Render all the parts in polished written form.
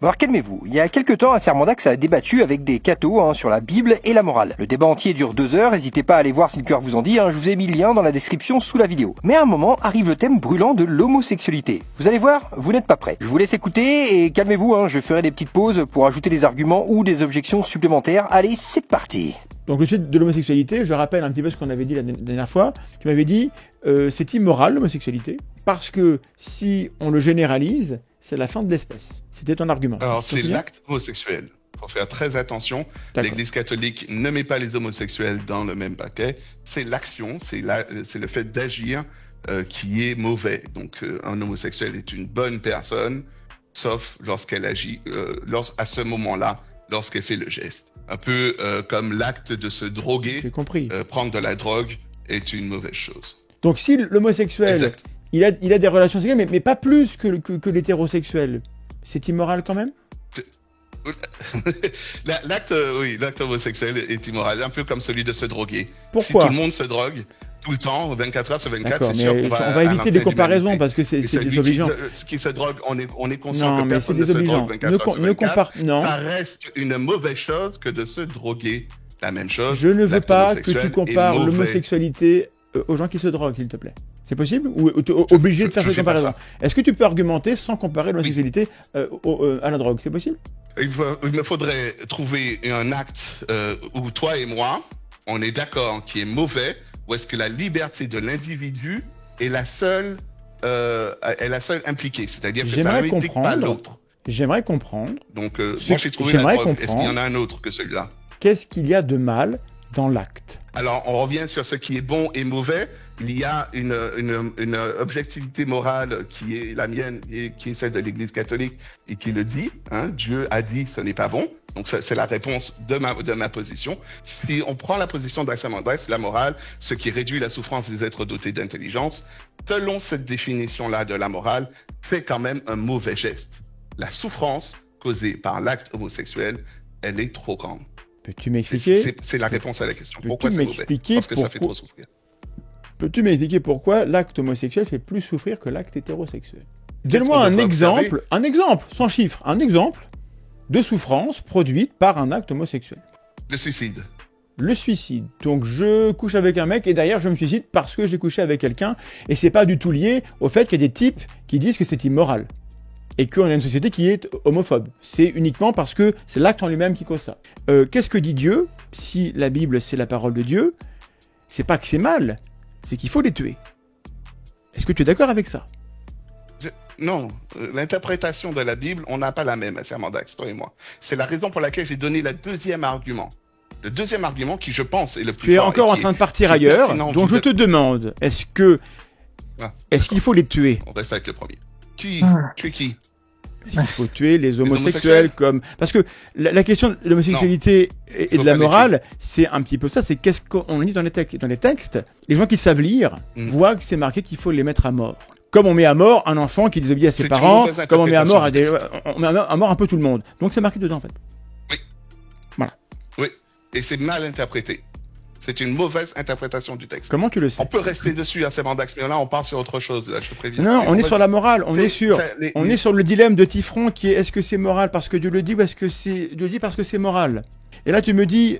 Alors calmez-vous, il y a quelques temps, un sermon d'Axe a débattu avec des cathos sur la Bible et la morale. Le débat entier dure 2 heures, n'hésitez pas à aller voir si le cœur vous en dit, je vous ai mis le lien dans la description sous la vidéo. Mais à un moment arrive le thème brûlant de l'homosexualité. Vous allez voir, vous n'êtes pas prêts. Je vous laisse écouter et calmez-vous, je ferai des petites pauses pour ajouter des arguments ou des objections supplémentaires. Allez, c'est parti. Donc le sujet de l'homosexualité, je rappelle un petit peu ce qu'on avait dit la dernière fois. Tu m'avais dit, c'est immoral l'homosexualité, parce que si on le généralise, c'est la fin de l'espèce. C'était ton argument. Alors c'est l'acte homosexuel. Il faut faire très attention. L'Église catholique ne met pas les homosexuels dans le même paquet. C'est l'action, c'est le fait d'agir qui est mauvais. Donc un homosexuel est une bonne personne, sauf lorsqu'elle agit, à ce moment-là, lorsqu'elle fait le geste. Un peu comme l'acte de se droguer. J'ai compris. Prendre de la drogue est une mauvaise chose. Donc si l'homosexuel, il a des relations sexuelles, mais pas plus que l'hétérosexuel, c'est immoral quand même? L'acte homosexuel est immoral, un peu comme celui de se droguer. Pourquoi? Si tout le monde se drogue tout le temps, 24 heures sur 24, c'est sûr qu'on va éviter des comparaisons parce que c'est désobligeant. Ce qui se drogue, on est conscient que personne ne se drogue 24 heures sur 24. Non. Ça reste une mauvaise chose que de se droguer. La même chose. Je ne veux pas que tu compares l'homosexualité aux gens qui se droguent, s'il te plaît. C'est possible? Ou tu es obligé de faire cette comparaison? Est-ce que tu peux argumenter sans comparer l'homosexualité à la drogue? C'est possible? Il me faudrait trouver un acte où toi et moi, on est d'accord qui est mauvais, ou est-ce que la liberté de l'individu est la seule impliquée, c'est-à-dire que ça n'implique pas l'autre. J'aimerais comprendre. Donc, moi j'ai trouvé la drogue. Est-ce qu'il y en a un autre que celui-là? Qu'est-ce qu'il y a de mal dans l'acte? Alors, on revient sur ce qui est bon et mauvais. Il y a une objectivité morale qui est la mienne et qui est celle de l'Église catholique et qui le dit. Dieu a dit ce n'est pas bon. Donc, c'est la réponse de ma position. Si on prend la position d'Alexandre Brest, la morale, ce qui réduit la souffrance des êtres dotés d'intelligence, selon cette définition-là de la morale, c'est quand même un mauvais geste. La souffrance causée par l'acte homosexuel, elle est trop grande. Peux-tu m'expliquer? C'est la réponse à la question. Pourquoi c'est mauvais? Parce que ça fait trop souffrir. Peux-tu m'expliquer pourquoi l'acte homosexuel fait plus souffrir que l'acte hétérosexuel? Donne-moi un exemple, sans chiffre, un exemple de souffrance produite par un acte homosexuel. Le suicide. Le suicide. Donc je couche avec un mec et derrière je me suicide parce que j'ai couché avec quelqu'un et c'est pas du tout lié au fait qu'il y a des types qui disent que c'est immoral. Et qu'on a une société qui est homophobe. C'est uniquement parce que c'est l'acte en lui-même qui cause ça. Qu'est-ce que dit Dieu? Si la Bible, c'est la parole de Dieu, c'est pas que c'est mal, c'est qu'il faut les tuer. Est-ce que tu es d'accord avec ça? Non. L'interprétation de la Bible, on n'a pas la même, Sermon d'Axe, toi et moi. C'est la raison pour laquelle j'ai donné le deuxième argument. Le deuxième argument qui, je pense, est le plus fort. Tu es encore en train de partir ailleurs, donc je te demande, est-ce qu'il faut les tuer? On reste avec le premier. Tuer qui? Il faut tuer les homosexuels comme... Parce que la question de l'homosexualité et de la morale, c'est un petit peu ça, c'est qu'est-ce qu'on lit dans les textes. Dans les textes, les gens qui savent lire voient que c'est marqué qu'il faut les mettre à mort. Comme on met à mort un enfant qui désobéit à ses parents, comme on met à mort on met à mort un peu tout le monde. Donc c'est marqué dedans en fait. Oui. Voilà. Oui, et c'est mal interprété. C'est une mauvaise interprétation du texte. Comment tu le sais? On peut rester dessus à Sermon d'Axe, mais là on part sur autre chose, là, je te préviens. Non, on est sur la morale, on est sur le dilemme de Tifron qui est est-ce que c'est moral parce que Dieu le dit ou est-ce que Dieu le dit parce que c'est moral? Et là tu me dis,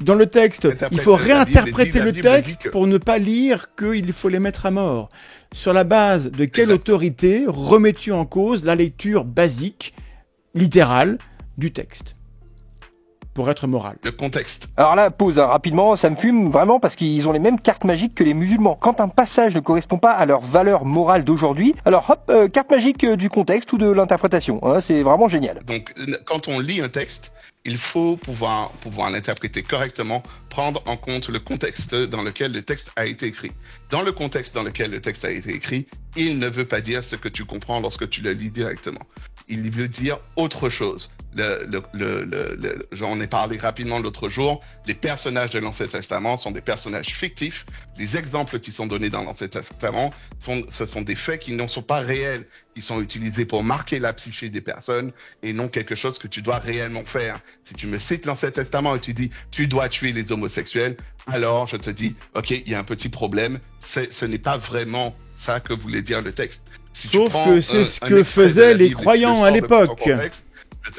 dans le texte, il faut réinterpréter le texte pour ne pas lire qu'il faut les mettre à mort. Sur la base de quelle autorité remets-tu en cause la lecture basique, littérale, du texte? Pour être moral. Le contexte. Alors là, pause rapidement, ça me fume vraiment parce qu'ils ont les mêmes cartes magiques que les musulmans. Quand un passage ne correspond pas à leur valeur morale d'aujourd'hui, alors hop, carte magique du contexte ou de l'interprétation. C'est vraiment génial. Donc, quand on lit un texte, il faut pouvoir l'interpréter correctement, prendre en compte le contexte dans lequel le texte a été écrit. Dans le contexte dans lequel le texte a été écrit, il ne veut pas dire ce que tu comprends lorsque tu le lis directement. Il veut dire autre chose. J'en ai parlé rapidement l'autre jour. Les personnages de l'Ancien Testament sont des personnages fictifs. Les exemples qui sont donnés dans l'Ancien Testament ce sont des faits qui ne sont pas réels. Ils sont utilisés pour marquer la psyché des personnes et non quelque chose que tu dois réellement faire. Si tu me cites l'Ancien Testament et tu dis tu dois tuer les homosexuels, alors je te dis ok, il y a un petit problème. Ce n'est pas vraiment ça que voulait dire le texte. Si Sauf que c'est ce que faisaient les croyants à l'époque. je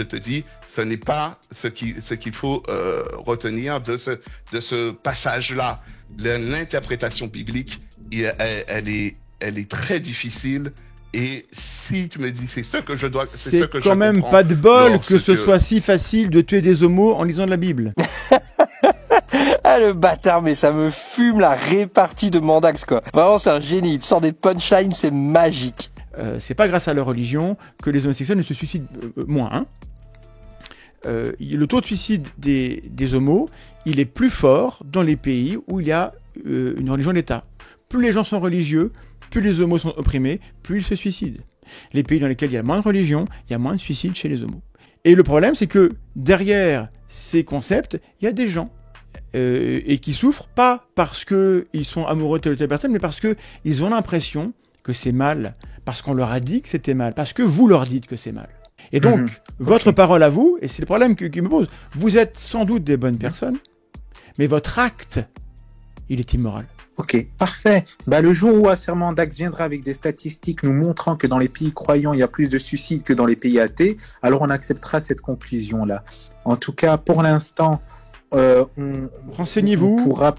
te dis, ce n'est pas ce qu'il faut retenir de ce passage-là. L'interprétation biblique, elle est très difficile. Et si tu me dis, c'est ce que je dois, c'est quand même pas de bol que ce soit si facile de tuer des homos en lisant de la Bible. Ah le bâtard, mais ça me fume la répartie de Mandax quoi. Vraiment c'est un génie, il sort des punchlines, c'est magique. C'est pas grâce à leur religion que les homosexuels ne se suicident moins. Hein. Le taux de suicide des homos, il est plus fort dans les pays où il y a une religion d'État. Plus les gens sont religieux, plus les homos sont opprimés, plus ils se suicident. Les pays dans lesquels il y a moins de religion, il y a moins de suicides chez les homos. Et le problème, c'est que derrière ces concepts, il y a des gens et qui souffrent pas parce qu'ils sont amoureux de telle ou telle personne, mais parce qu'ils ont l'impression que c'est mal, parce qu'on leur a dit que c'était mal, parce que vous leur dites que c'est mal. Et donc, votre parole à vous, et c'est le problème qui me pose, vous êtes sans doute des bonnes personnes, mais votre acte, il est immoral. Ok, parfait. Le jour où Asser Mandax viendra avec des statistiques nous montrant que dans les pays croyants, il y a plus de suicides que dans les pays athées, alors on acceptera cette conclusion-là. En tout cas, pour l'instant, renseignez-vous. On pourra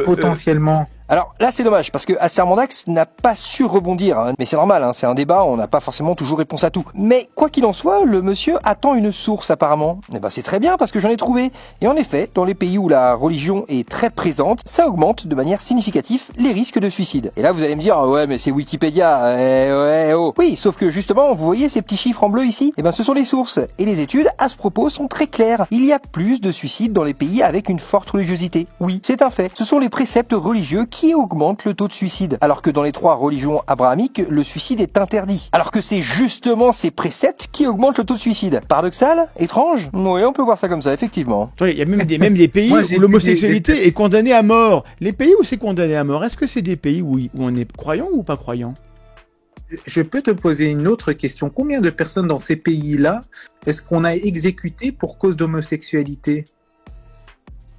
potentiellement... Alors là c'est dommage parce que Asser Mandax n'a pas su rebondir, hein. Mais c'est normal, hein, c'est un débat, on n'a pas forcément toujours réponse à tout. Mais quoi qu'il en soit, le monsieur attend une source apparemment. Et c'est très bien parce que j'en ai trouvé. Et en effet, dans les pays où la religion est très présente, ça augmente de manière significative les risques de suicide. Et là vous allez me dire, ah ouais mais c'est Wikipédia, ouais oh. Oui, sauf que justement, vous voyez ces petits chiffres en bleu ici? Ce sont les sources. Et les études à ce propos sont très claires. Il y a plus de suicides dans les pays avec une forte religiosité. Oui, c'est un fait. Ce sont les préceptes religieux qui augmente le taux de suicide, alors que dans les 3 religions abrahamiques, le suicide est interdit. Alors que c'est justement ces préceptes qui augmentent le taux de suicide. Paradoxal? Étrange? Oui, on peut voir ça comme ça, effectivement. Il y a même des pays où l'homosexualité est condamnée à mort. Les pays où c'est condamné à mort, est-ce que c'est des pays où on est croyant ou pas croyant? Je peux te poser une autre question. Combien de personnes dans ces pays-là est-ce qu'on a exécuté pour cause d'homosexualité?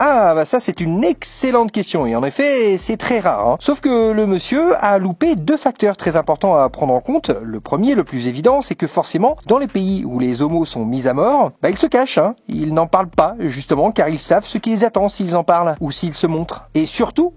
Ah, ça c'est une excellente question et en effet c'est très rare. Hein. Sauf que le monsieur a loupé 2 facteurs très importants à prendre en compte. Le premier, le plus évident, c'est que forcément dans les pays où les homos sont mis à mort, ils se cachent. Hein. Ils n'en parlent pas justement car ils savent ce qui les attend s'ils en parlent ou s'ils se montrent. Et surtout,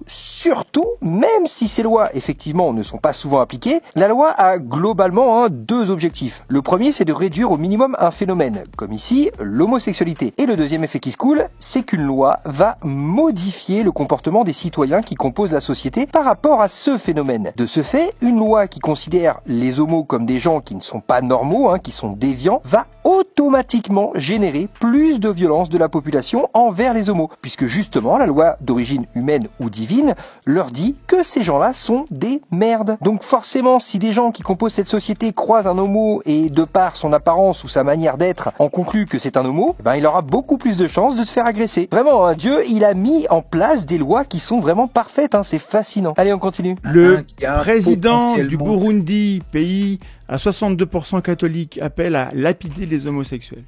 même si ces lois effectivement ne sont pas souvent appliquées, la loi a globalement 2 objectifs. Le premier, c'est de réduire au minimum un phénomène, comme ici l'homosexualité. Et le deuxième effet qui se coule, c'est qu'une loi va modifier le comportement des citoyens qui composent la société par rapport à ce phénomène. De ce fait, une loi qui considère les homos comme des gens qui ne sont pas normaux, qui sont déviants, va automatiquement générer plus de violence de la population envers les homos, puisque justement la loi d'origine humaine ou divine leur dit que ces gens-là sont des merdes. Donc forcément, si des gens qui composent cette société croisent un homo et de par son apparence ou sa manière d'être en concluent que c'est un homo, il aura beaucoup plus de chances de se faire agresser. Vraiment, Dieu, il a mis en place des lois qui sont vraiment parfaites, c'est fascinant. Allez, on continue. Le président du Burundi, pays à 62% catholique, appelle à lapider les homosexuels.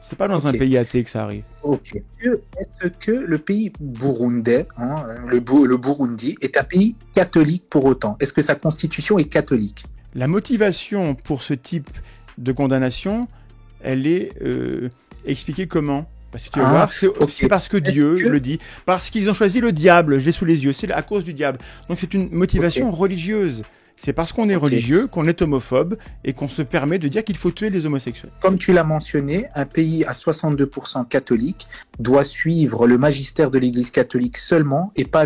C'est pas dans un pays athée que ça arrive. Ok. Est-ce que le pays burundais, le Burundi, est un pays catholique pour autant? Est-ce que sa constitution est catholique? La motivation pour ce type de condamnation, elle est expliquée comment? Parce que tu vas voir, c'est parce que Dieu le dit, parce qu'ils ont choisi le diable, je l'ai sous les yeux, c'est à cause du diable. Donc c'est une motivation religieuse. C'est parce qu'on est religieux, qu'on est homophobe et qu'on se permet de dire qu'il faut tuer les homosexuels. Comme tu l'as mentionné, un pays à 62% catholique doit suivre le magistère de l'Église catholique seulement et pas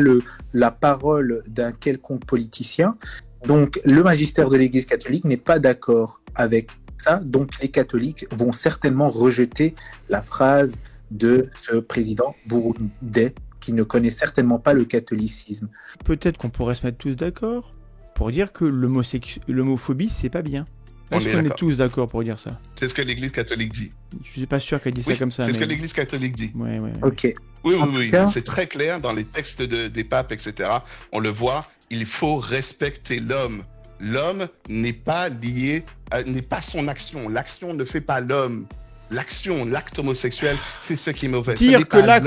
la parole d'un quelconque politicien. Donc le magistère de l'Église catholique n'est pas d'accord avec ça, donc les catholiques vont certainement rejeter la phrase de ce président burundais qui ne connaît certainement pas le catholicisme. Peut-être qu'on pourrait se mettre tous d'accord pour dire que l'homophobie, c'est pas bien. Est-ce qu'on est tous d'accord pour dire ça? C'est ce que l'Église catholique dit. Je suis pas sûr qu'elle dit ça comme ça. C'est ce que l'Église catholique dit. Ouais. Ok. Oui. C'est très clair dans les textes des papes, etc. On le voit, il faut respecter l'homme. L'homme n'est pas lié, n'est pas son action. L'action ne fait pas l'homme. L'acte homosexuel, c'est ce qui est mauvais. Dire que l'acte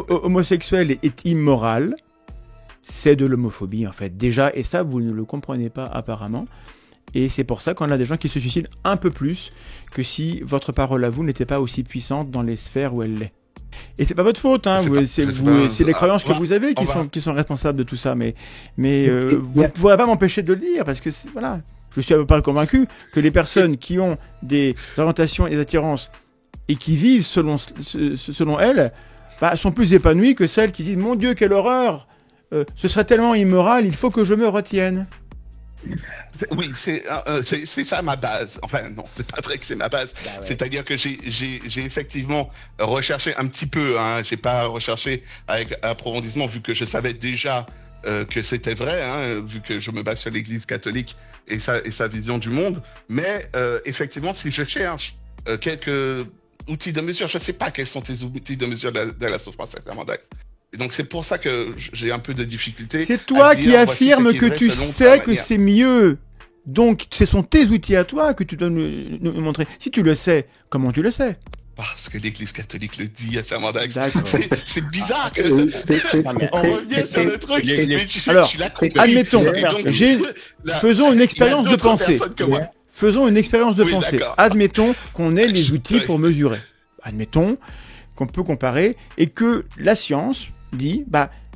homosexuel est immoral, c'est de l'homophobie en fait. Déjà, et ça, vous ne le comprenez pas apparemment. Et c'est pour ça qu'on a des gens qui se suicident un peu plus que si votre parole à vous n'était pas aussi puissante dans les sphères où elle l'est. Et c'est pas votre faute, hein. C'est les croyances que vous avez qui sont responsables de tout ça. Mais vous ne pourrez pas m'empêcher de le dire parce que voilà, je suis à peu près convaincu que les personnes qui ont des orientations et des attirances et qui vivent selon elles, sont plus épanouies que celles qui disent mon Dieu quelle horreur, ce serait tellement immoral, il faut que je me retienne. Oui, c'est ça ma base. Enfin non, c'est pas vrai que c'est ma base. Bah ouais. C'est-à-dire que j'ai effectivement recherché un petit peu. Hein, j'ai pas recherché avec approfondissement vu que je savais déjà que c'était vrai, hein, vu que je me base sur l'Église catholique et sa vision du monde. Mais effectivement, si je cherche quelques outils de mesure, je sais pas quels sont tes outils de mesure de la souffrance sacramentale. Et donc c'est pour ça que j'ai un peu de difficulté. C'est toi qui affirmes que tu sais que c'est mieux. Donc ce sont tes outils à toi que tu dois nous montrer. Si tu le sais, comment tu le sais? Parce que l'Église catholique le dit à Serment d'Axe. C'est bizarre que on revient sur le truc. Alors, admettons, faisons une expérience de pensée. Faisons une expérience de pensée. Admettons qu'on ait les outils pour mesurer. Admettons qu'on peut comparer et que la science dit,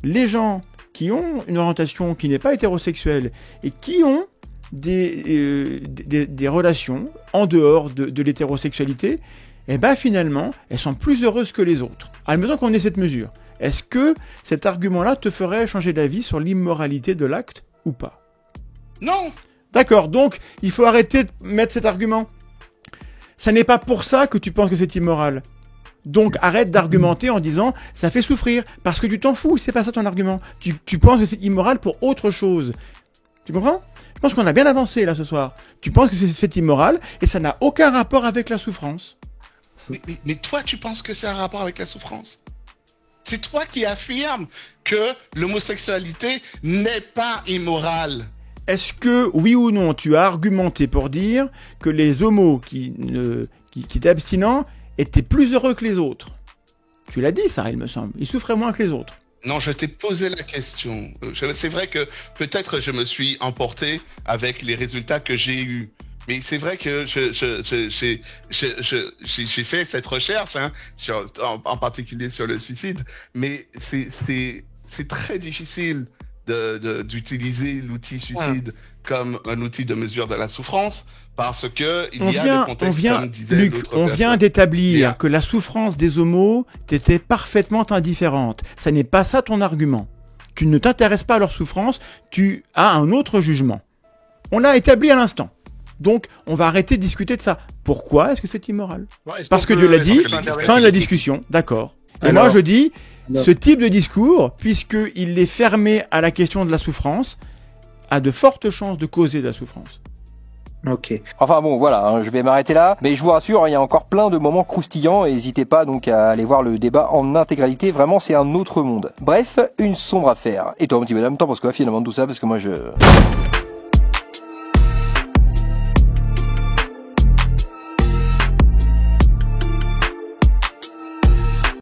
les gens qui ont une orientation qui n'est pas hétérosexuelle et qui ont des relations en dehors de l'hétérosexualité, finalement, elles sont plus heureuses que les autres. Admettons qu'on ait cette mesure. Est-ce que cet argument-là te ferait changer d'avis sur l'immoralité de l'acte ou pas? Non. D'accord, donc il faut arrêter de mettre cet argument. Ça n'est pas pour ça que tu penses que c'est immoral. Donc arrête d'argumenter en disant ça fait souffrir, parce que tu t'en fous, c'est pas ça ton argument. Tu penses que c'est immoral pour autre chose. Tu comprends? Je pense qu'on a bien avancé là ce soir. Tu penses que c'est immoral et ça n'a aucun rapport avec la souffrance. Mais toi, tu penses que c'est un rapport avec la souffrance? C'est toi qui affirmes que l'homosexualité n'est pas immorale. Est-ce que, oui ou non, tu as argumenté pour dire que les homos qui étaient abstinents étaient plus heureux que les autres? Tu l'as dit ça, il me semble. Ils souffraient moins que les autres. Non, je t'ai posé la question. C'est vrai que peut-être je me suis emporté avec les résultats que j'ai eus. Mais c'est vrai que j'ai fait cette recherche, hein, en particulier sur le suicide. Mais c'est très difficile d'utiliser l'outil suicide comme un outil de mesure de la souffrance, parce que il y a des contextes, comme disait Luc, on vient d'établir que la souffrance des homos t'était parfaitement indifférente. Ça n'est pas ça ton argument. Tu ne t'intéresses pas à leur souffrance, tu as un autre jugement. On l'a établi à l'instant. Donc, on va arrêter de discuter de ça. Pourquoi est-ce que c'est immoral? Parce que Dieu l'a dit, fin de la discussion, d'accord. Et moi, je dis, ce type de discours, puisqu'il est fermé à la question de la souffrance, a de fortes chances de causer de la souffrance. Ok. Enfin bon, voilà, je vais m'arrêter là. Mais je vous rassure, il y a encore plein de moments croustillants et n'hésitez pas donc à aller voir le débat en intégralité. Vraiment, c'est un autre monde. Bref, une sombre affaire. Et toi, mon petit bonhomme, t'en penses quoi finalement de tout ça? Parce que moi,